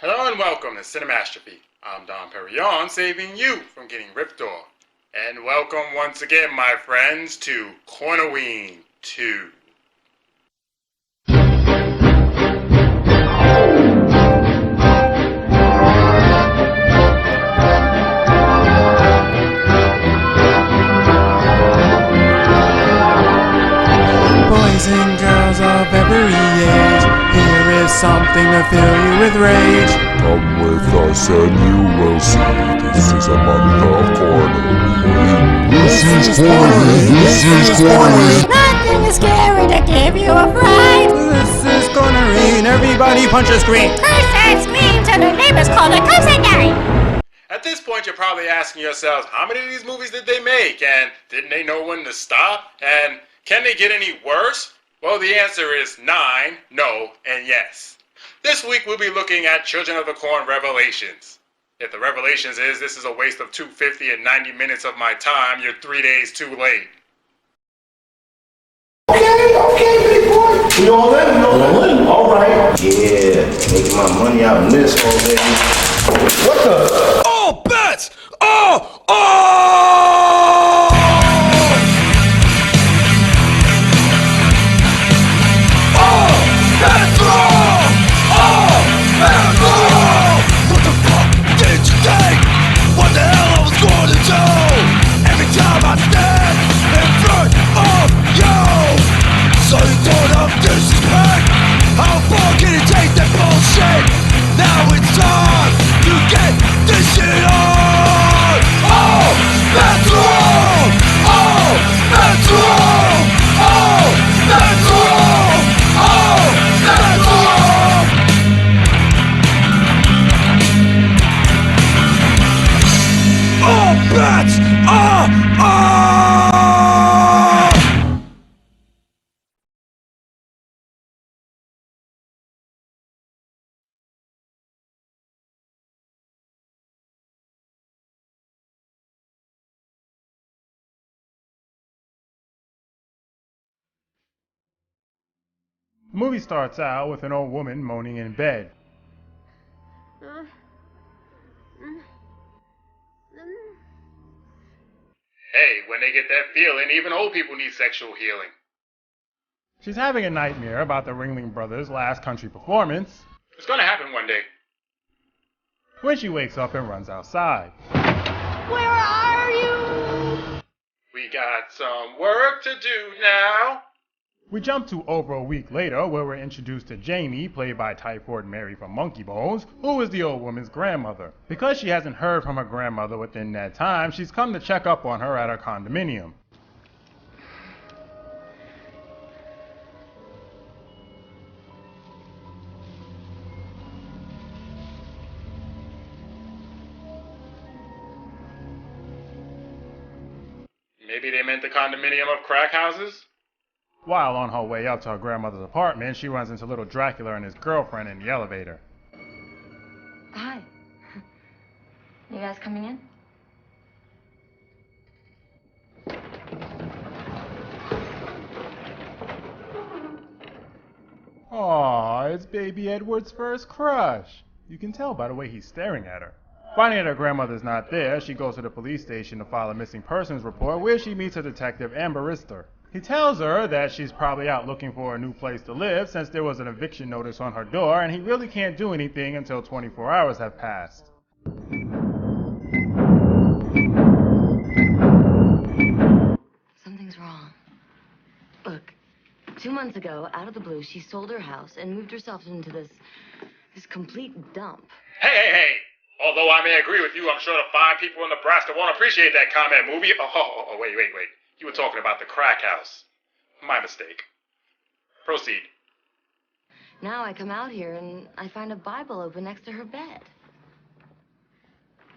Hello and welcome to Cinemastrophe. I'm Don Perignon, saving you from getting ripped off. And welcome once again, my friends, to Cornoween 2. Boys and girls of every age, here is something to fill you with rage. Come with us and you will see. This is a month of Cornoween. This is Cornoween. Nothing is scary to give you a fright. This is Cornoween, everybody punch a screen. Curse and screams and the neighbors call the cursing night. At this point, you're probably asking yourselves, how many of these movies did they make? And didn't they know when to stop? And can they get any worse? Well, the answer is 9, no, and yes. This week we'll be looking at Children of the Corn Revelations. If the Revelations is this is a waste of $2.50 and 90 minutes of my time, you're 3 days too late. Okay, big boy. We all in? All right. Yeah, making my money out in this whole baby. What the? All bets! Oh! What the fuck did you think? What the hell I was going to do? Every time I stand in front of you, so you don't have disrespect. How far can you take that bullshit? Now it's time to get this shit on. Oh, that's wrong. Oh, that's wrong. Oh, that's wrong. Oh, that's wrong. All bets are off! The movie starts out with an old woman moaning in bed. Hey, when they get that feeling, even old people need sexual healing. She's having a nightmare about the Ringling Brothers' last country performance. It's gonna happen one day. When she wakes up and runs outside. Where are you? We got some work to do now. We jump to over a week later, where we're introduced to Jamie, played by Typhoid Mary from Monkey Bones, who is the old woman's grandmother. Because she hasn't heard from her grandmother within that time, she's come to check up on her at her condominium. Maybe they meant the condominium of crack houses? While on her way up to her grandmother's apartment, she runs into little Dracula and his girlfriend in the elevator. Hi. You guys coming in? Aw, it's baby Edward's first crush. You can tell by the way he's staring at her. Finding that her grandmother's not there, she goes to the police station to file a missing persons report where she meets a detective and barrister. He tells her that she's probably out looking for a new place to live since there was an eviction notice on her door and he really can't do anything until 24 hours have passed. Something's wrong. Look, 2 months ago, out of the blue, she sold her house and moved herself into this complete dump. Hey! Although I may agree with you, I'm sure the fine people in Nebraska won't appreciate that comment, movie. Oh, wait. You were talking about the crack house. My mistake. Proceed. Now I come out here and I find a Bible open next to her bed.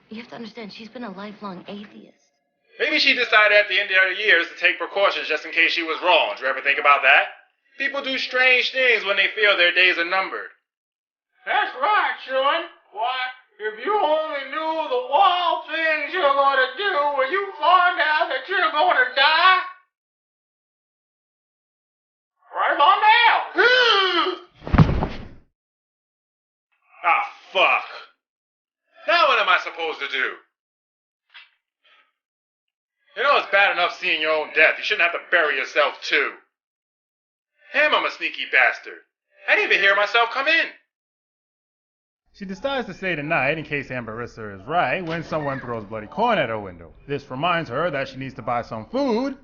You have to understand, she's been a lifelong atheist. Maybe she decided at the end of the years to take precautions just in case she was wrong. Did you ever think about that? People do strange things when they feel their days are numbered. That's right, son. Why, if you only knew the wild things you're going to do when you find out that you're going to die. Right on now. Ah, fuck. Now what am I supposed to do? You know it's bad enough seeing your own death. You shouldn't have to bury yourself too. I'm a sneaky bastard. I didn't even hear myself come in. She decides to stay the night in case Amberissa is right when someone throws bloody corn at her window. This reminds her that she needs to buy some food.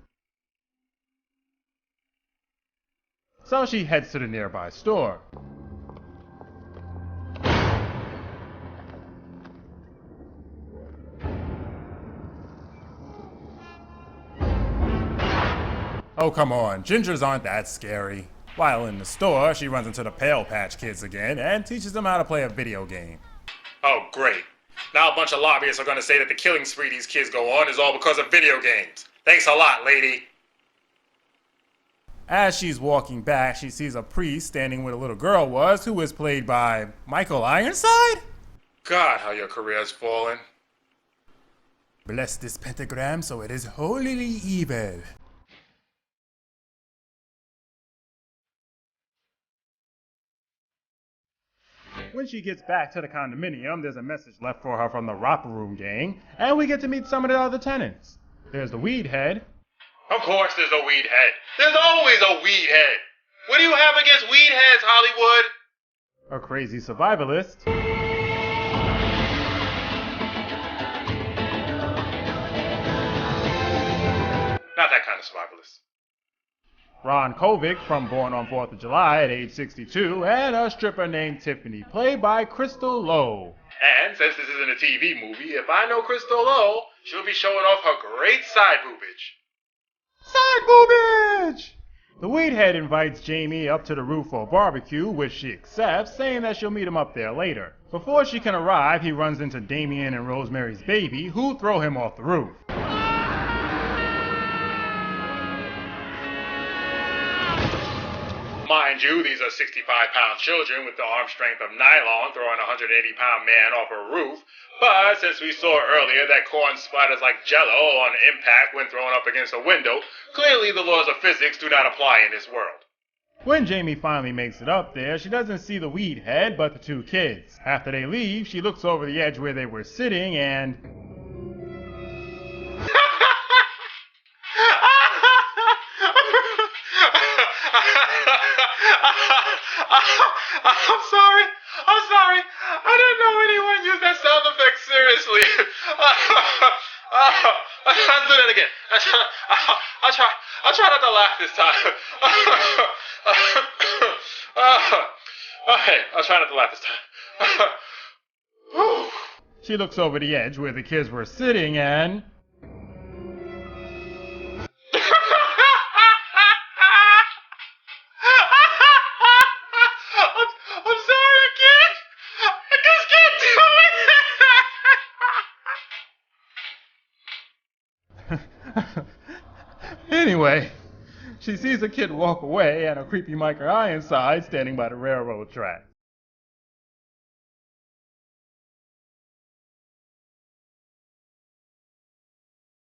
So she heads to the nearby store. Oh, come on, gingers aren't that scary. While in the store, she runs into the Pale Patch Kids again and teaches them how to play a video game. Oh, great. Now a bunch of lobbyists are going to say that the killing spree these kids go on is all because of video games. Thanks a lot, lady. As she's walking back, she sees a priest standing where the little girl was, who was played by Michael Ironside? God, how your career's fallen. Bless this pentagram so it is holily evil. When she gets back to the condominium, there's a message left for her from the Romper Room gang, and we get to meet some of the other tenants. There's the weed head. Of course there's a weed head. There's always a weed head. What do you have against weed heads, Hollywood? A crazy survivalist. Not that kind of survivalist. Ron Kovic from Born on 4th of July at age 62, and a stripper named Tiffany, played by Crystal Lowe. And since this isn't a TV movie, if I know Crystal Lowe, she'll be showing off her great side boobage. Side boobage! The weedhead invites Jamie up to the roof for a barbecue, which she accepts, saying that she'll meet him up there later. Before she can arrive, he runs into Damien and Rosemary's baby, who throw him off the roof. Mind you, these are 65-pound children with the arm strength of nylon throwing a 180-pound man off a roof. But since we saw earlier that corn splatters like jello on impact when thrown up against a window, clearly the laws of physics do not apply in this world. When Jamie finally makes it up there, she doesn't see the weed head, but the two kids. After they leave, she looks over the edge where they were sitting and... I'm sorry. I didn't know anyone used that sound effect seriously. Let's do that again. I'll try not to laugh this time. Okay, I'll try not to laugh this time. She looks over the edge where the kids were sitting and... Anyway, she sees a kid walk away and a creepy Michael Ironside standing by the railroad track.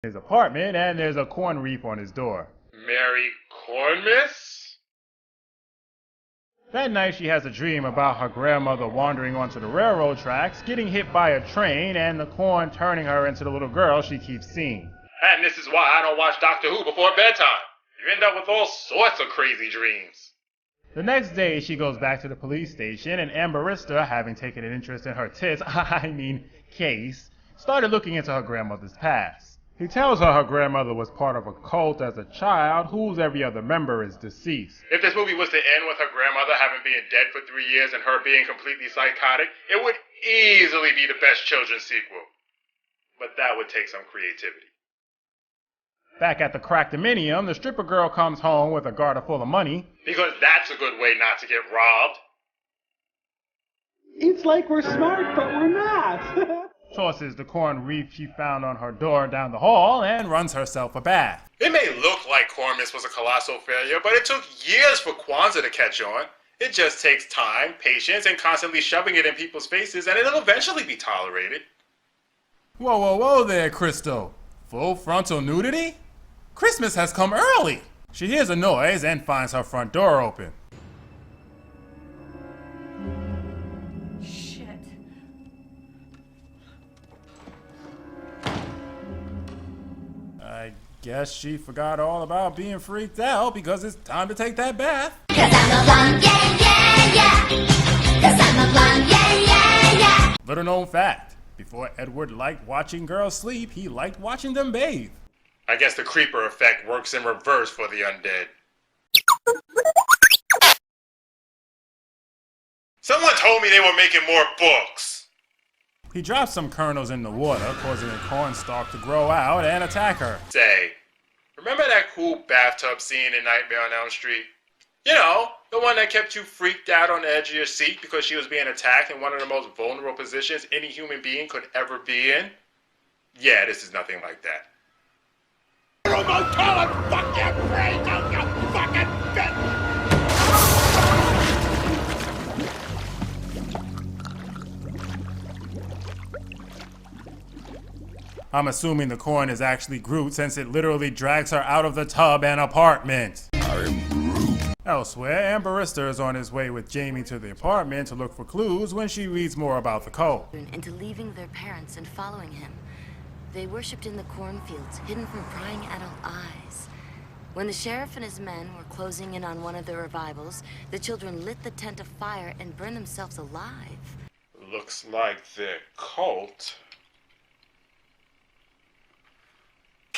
His apartment, and there's a corn reef on his door. Mary Cornmiss? That night she has a dream about her grandmother wandering onto the railroad tracks, getting hit by a train, and the corn turning her into the little girl she keeps seeing. And this is why I don't watch Doctor Who before bedtime. You end up with all sorts of crazy dreams. The next day, she goes back to the police station, and Amberissa, having taken an interest in her case, started looking into her grandmother's past. He tells her grandmother was part of a cult as a child whose every other member is deceased. If this movie was to end with her grandmother having been dead for 3 years and her being completely psychotic, it would easily be the best children's sequel. But that would take some creativity. Back at the Crackdominium, the stripper girl comes home with a garter full of money. Because that's a good way not to get robbed. It's like we're smart, but we're not. Tosses the corn reef she found on her door down the hall and runs herself a bath. It may look like Cornmiss was a colossal failure, but it took years for Kwanzaa to catch on. It just takes time, patience, and constantly shoving it in people's faces, and it'll eventually be tolerated. Whoa, whoa, whoa there, Crystal. Full frontal nudity? Christmas has come early! She hears a noise and finds her front door open. Shit. Guess she forgot all about being freaked out because it's time to take that bath. 'Cause I'm a blonde, yeah, yeah, yeah. 'Cause I'm a blonde, yeah, yeah, yeah. Little known fact, before Edward liked watching girls sleep, he liked watching them bathe. I guess the creeper effect works in reverse for the undead. Someone told me they were making more books. He dropped some kernels in the water, causing a cornstalk to grow out and attack her. Say, remember that cool bathtub scene in Nightmare on Elm Street? You know, the one that kept you freaked out on the edge of your seat because she was being attacked in one of the most vulnerable positions any human being could ever be in? Yeah, this is nothing like that. I'm assuming the corn is actually Groot since it literally drags her out of the tub and apartment. Elsewhere, Amberista is on his way with Jamie to the apartment to look for clues when she reads more about the cult. Into leaving their parents and following him. They worshipped in the cornfields, hidden from prying adult eyes. When the sheriff and his men were closing in on one of the revivals, the children lit the tent afire and burned themselves alive. Looks like their cult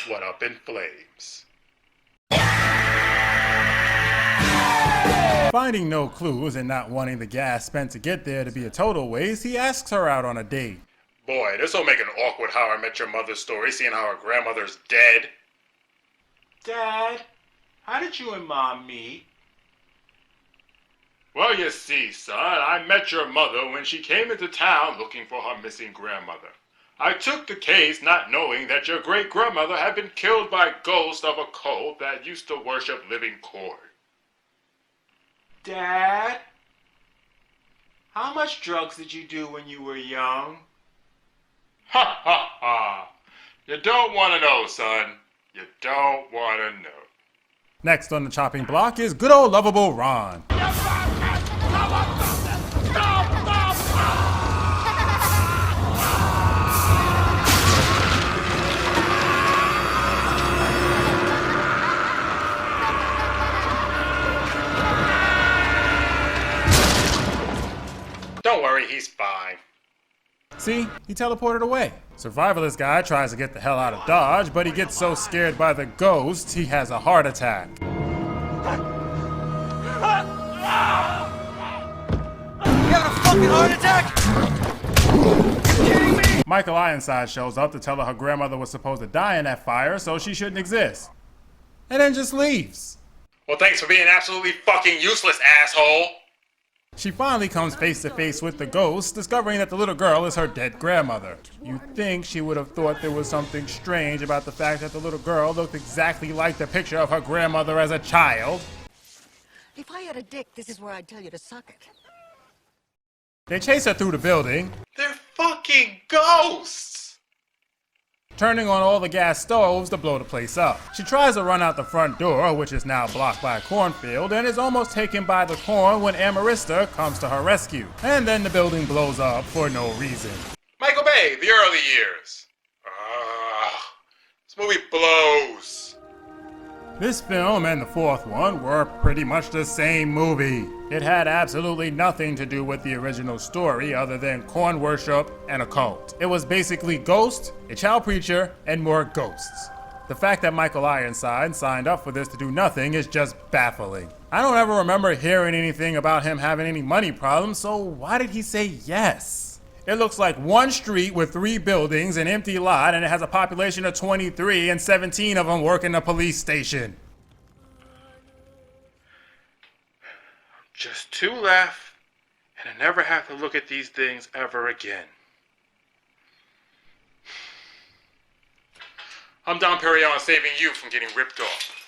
went up in flames. Finding no clues and not wanting the gas spent to get there to be a total waste, he asks her out on a date. Boy, this'll make an awkward How I Met Your Mother story, seeing how her grandmother's dead. Dad, how did you and Mom meet? Well, you see, son, I met your mother when she came into town looking for her missing grandmother. I took the case not knowing that your great-grandmother had been killed by ghosts of a cult that used to worship living corn. Dad, how much drugs did you do when you were young? Ha ha ha! You don't want to know, son. You don't want to know. Next on the chopping block is good old lovable Ron. Don't worry, he's fine. See, he teleported away. Survivalist guy tries to get the hell out of Dodge, but he gets so scared by the ghosts, he has a heart attack. You having a fucking heart attack? You kidding me? Michael Ironside shows up to tell her grandmother was supposed to die in that fire, so she shouldn't exist. And then just leaves. Well, thanks for being absolutely fucking useless, asshole. She finally comes face to face with the ghost, discovering that the little girl is her dead grandmother. You'd think she would have thought there was something strange about the fact that the little girl looked exactly like the picture of her grandmother as a child. If I had a dick, this is where I'd tell you to suck it. They chase her through the building. They're fucking ghosts! Turning on all the gas stoves to blow the place up. She tries to run out the front door, which is now blocked by a cornfield, and is almost taken by the corn when Amarista comes to her rescue. And then the building blows up for no reason. Michael Bay, the early years. This movie blows. This film and the fourth one were pretty much the same movie. It had absolutely nothing to do with the original story other than corn worship and a cult. It was basically ghosts, a child preacher, and more ghosts. The fact that Michael Ironside signed up for this to do nothing is just baffling. I don't ever remember hearing anything about him having any money problems, so why did he say yes? It looks like one street with 3 buildings, an empty lot, and it has a population of 23 and 17 of them work in the police station. Just 2 left, and I never have to look at these things ever again. I'm Don Perignon, saving you from getting ripped off.